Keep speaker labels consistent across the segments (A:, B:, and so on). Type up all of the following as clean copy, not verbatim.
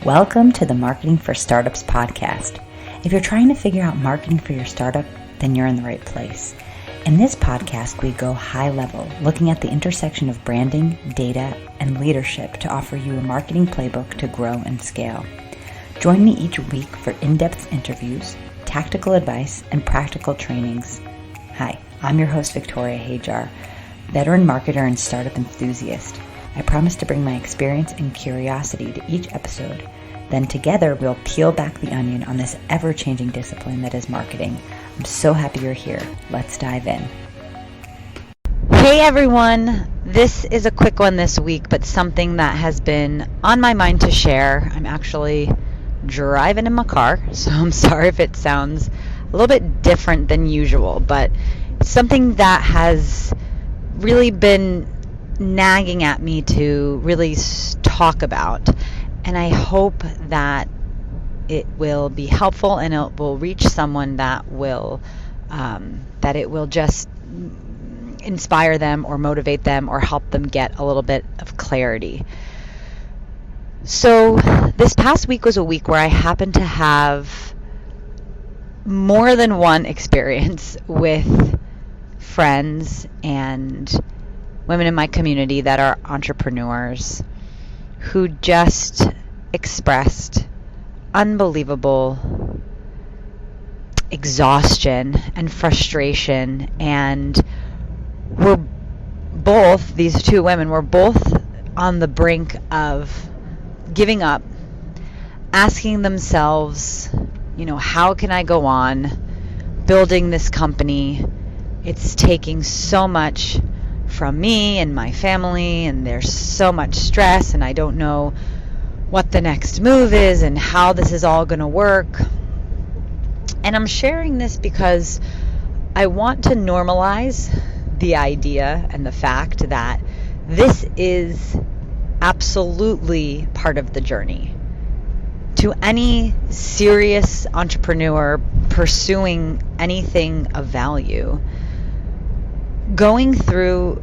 A: Welcome to the Marketing for Startups podcast. If you're trying to figure out marketing for your startup, then you're in the right place. In this podcast, we go high level, looking at the intersection of branding, data, and leadership to offer you a marketing playbook to grow and scale. Join me each week for in-depth interviews, tactical advice, and practical trainings. Hi, I'm your host, Victoria Hajar, veteran marketer and startup enthusiast. I promise to bring my experience and curiosity to each episode. Then together, we'll peel back the onion on this ever-changing discipline that is marketing. I'm so happy you're here. Let's dive in. Hey everyone, this is a quick one this week, but something that has been on my mind to share. I'm actually driving in my car, so I'm sorry if it sounds a little bit different than usual, but something that has really been nagging at me to really talk about, and I hope that it will be helpful and it will reach someone that it will just inspire them or motivate them or help them get a little bit of clarity. So this past week was a week where I happened to have more than one experience with friends and women in my community that are entrepreneurs who just expressed unbelievable exhaustion and frustration, and these two women were both on the brink of giving up, asking themselves, how can I go on building this company? It's taking so much from me and my family, and there's so much stress, and I don't know what the next move is and how this is all going to work. And I'm sharing this because I want to normalize the idea and the fact that this is absolutely part of the journey. To any serious entrepreneur pursuing anything of value, going through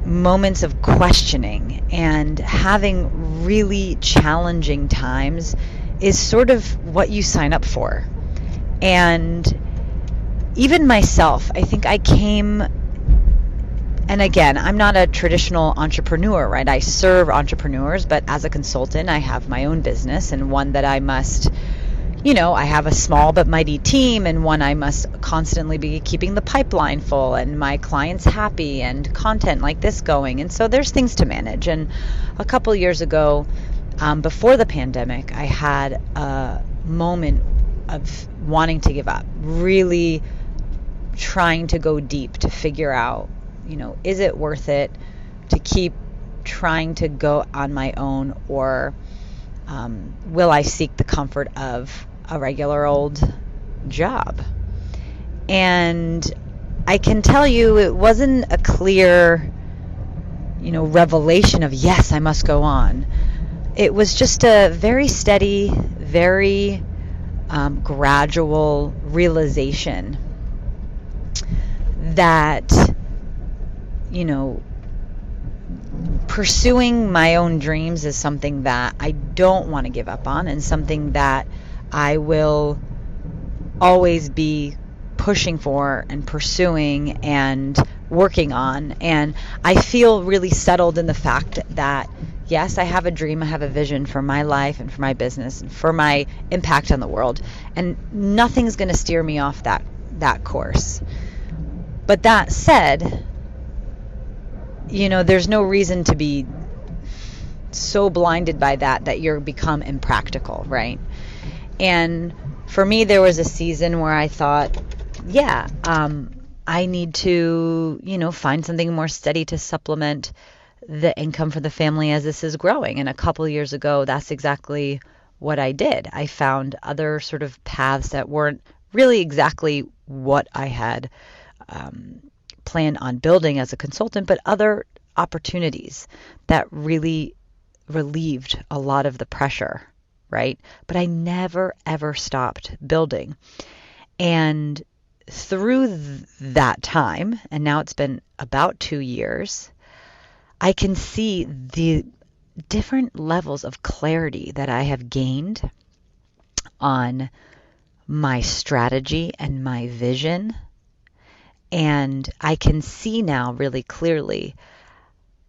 A: moments of questioning and having really challenging times is sort of what you sign up for. And even myself, I think I came, and again, I'm not a traditional entrepreneur, right? I serve entrepreneurs, but as a consultant, I have my own business, and one that I must, I have a small but mighty team, and one I must constantly be keeping the pipeline full and my clients happy and content like this going. And so there's things to manage. And a couple years ago, before the pandemic, I had a moment of wanting to give up, really trying to go deep to figure out, is it worth it to keep trying to go on my own, or will I seek the comfort of a regular old job? And I can tell you it wasn't a clear, revelation of, yes, I must go on. It was just a very steady, very gradual realization that, pursuing my own dreams is something that I don't want to give up on, and something that I will always be pushing for and pursuing and working on. And I feel really settled in the fact that, yes, I have a dream, I have a vision for my life and for my business and for my impact on the world, and nothing's going to steer me off that course. But that said, there's no reason to be so blinded by that you're become impractical, right? And for me, there was a season where I thought, I need to, find something more steady to supplement the income for the family as this is growing. And a couple years ago, that's exactly what I did. I found other sort of paths that weren't really exactly what I had planned on building as a consultant, but other opportunities that really relieved a lot of the pressure, right? But I never, ever stopped building. And through that time, and now it's been about 2 years, I can see the different levels of clarity that I have gained on my strategy and my vision. And I can see now really clearly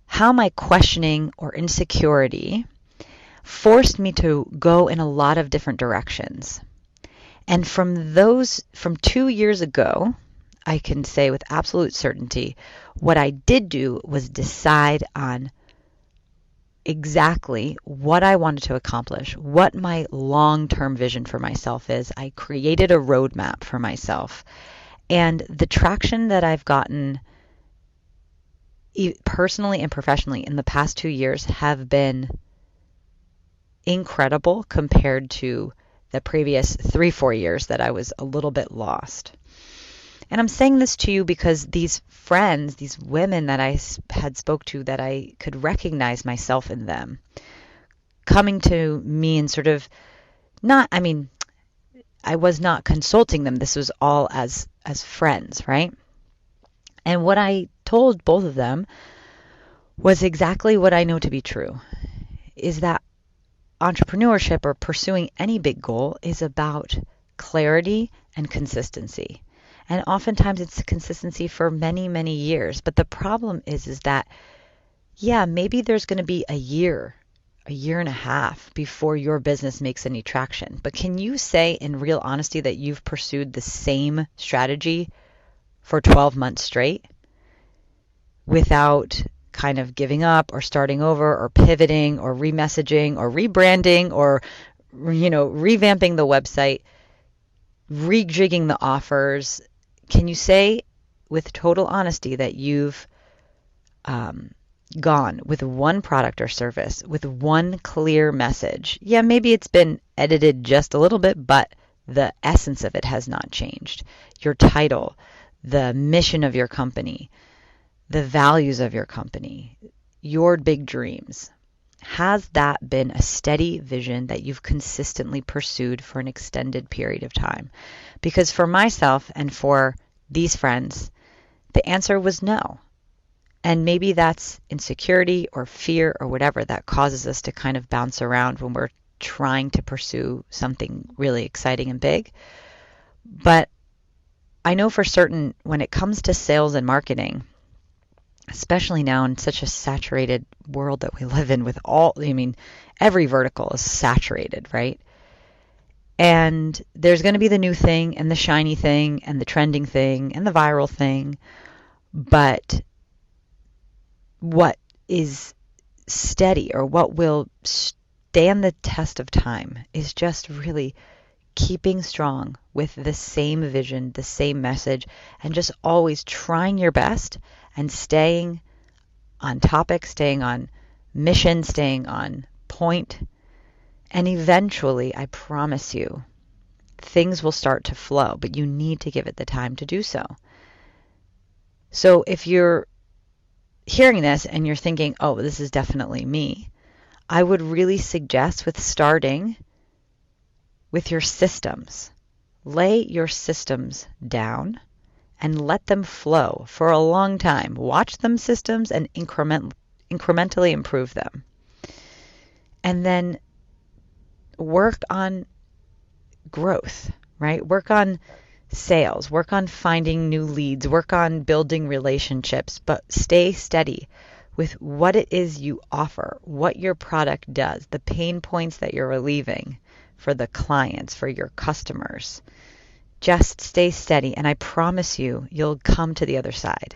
A: how my questioning or insecurity forced me to go in a lot of different directions. And from 2 years ago, I can say with absolute certainty, what I did do was decide on exactly what I wanted to accomplish, what my long-term vision for myself is. I created a roadmap for myself. And the traction that I've gotten personally and professionally in the past 2 years have been incredible compared to the previous 3-4 years that I was a little bit lost. And I'm saying this to you because these friends, these women that I had spoke to, that I could recognize myself in them, coming to me and sort of I was not consulting them. This was all as friends, right? And what I told both of them was exactly what I know to be true, is that entrepreneurship or pursuing any big goal is about clarity and consistency. And oftentimes it's consistency for many, many years. But the problem is that, yeah, maybe there's going to be a year and a half before your business makes any traction. But can you say in real honesty that you've pursued the same strategy for 12 months straight without kind of giving up or starting over or pivoting or remessaging or rebranding or, revamping the website, rejigging the offers? Can you say with total honesty that you've gone with one product or service, with one clear message? Yeah, maybe it's been edited just a little bit, but the essence of it has not changed. Your title, the mission of your company, the values of your company, your big dreams. Has that been a steady vision that you've consistently pursued for an extended period of time? Because for myself and for these friends, the answer was no. And maybe that's insecurity or fear or whatever that causes us to kind of bounce around when we're trying to pursue something really exciting and big. But I know for certain when it comes to sales and marketing, especially now in such a saturated world that we live in with every vertical is saturated, right? And there's going to be the new thing and the shiny thing and the trending thing and the viral thing. But what is steady or what will stand the test of time is just really keeping strong with the same vision, the same message, and just always trying your best and staying on topic, staying on mission, staying on point. And eventually, I promise you, things will start to flow, but you need to give it the time to do so. So if you're hearing this and you're thinking, oh, this is definitely me, I would really suggest with starting with your systems. Lay your systems down and let them flow for a long time. Watch them systems and incrementally improve them. And then work on growth, right? Work on sales, work on finding new leads, work on building relationships, but stay steady with what it is you offer, what your product does, the pain points that you're relieving for the clients, for your customers. Just stay steady, and I promise you, you'll come to the other side.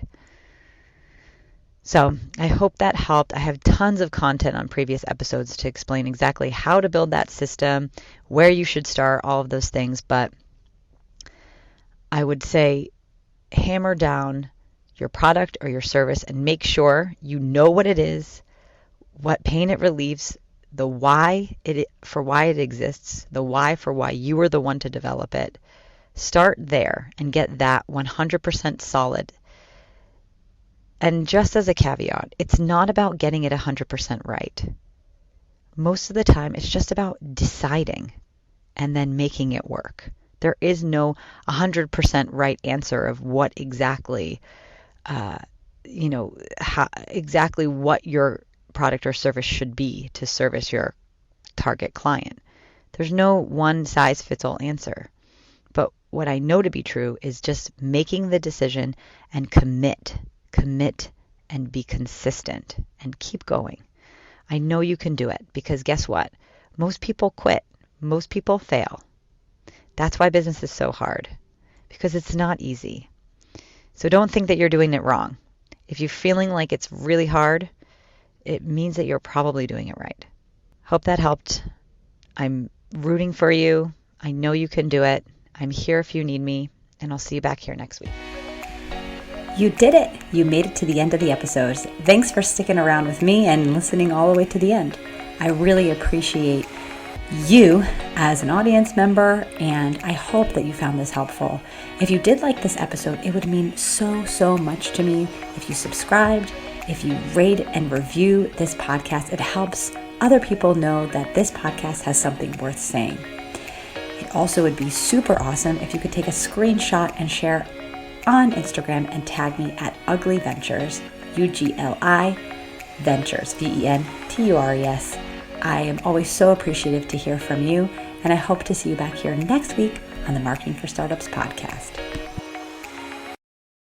A: So I hope that helped. I have tons of content on previous episodes to explain exactly how to build that system, where you should start, all of those things. But I would say hammer down your product or your service and make sure you know what it is, what pain it relieves, the why for why it exists, the why for why you were the one to develop it. Start there and get that 100% solid. And just as a caveat, it's not about getting it 100% right. Most of the time, it's just about deciding and then making it work. There is no 100% right answer of what exactly, exactly what your product or service should be to service your target client. There's no one size fits all answer. But what I know to be true is just making the decision and commit and be consistent and keep going. I know you can do it because guess what? Most people quit. Most people fail. That's why business is so hard, because it's not easy. So don't think that you're doing it wrong. If you're feeling like it's really hard, it means that you're probably doing it right. Hope that helped. I'm rooting for you. I know you can do it. I'm here if you need me, and I'll see you back here next week.
B: You did it! You made it to the end of the episode. Thanks for sticking around with me and listening all the way to the end. I really appreciate you as an audience member, and I hope that you found this helpful. If you did like this episode, it would mean so much to me if you subscribed, if you rate and review this podcast. It helps other people know that this podcast has something worth saying. It also would be super awesome if you could take a screenshot and share on Instagram and tag me at Ugly Ventures, UGLI Ventures, VENTURES. I am always so appreciative to hear from you, and I hope to see you back here next week on the Marketing for Startups podcast.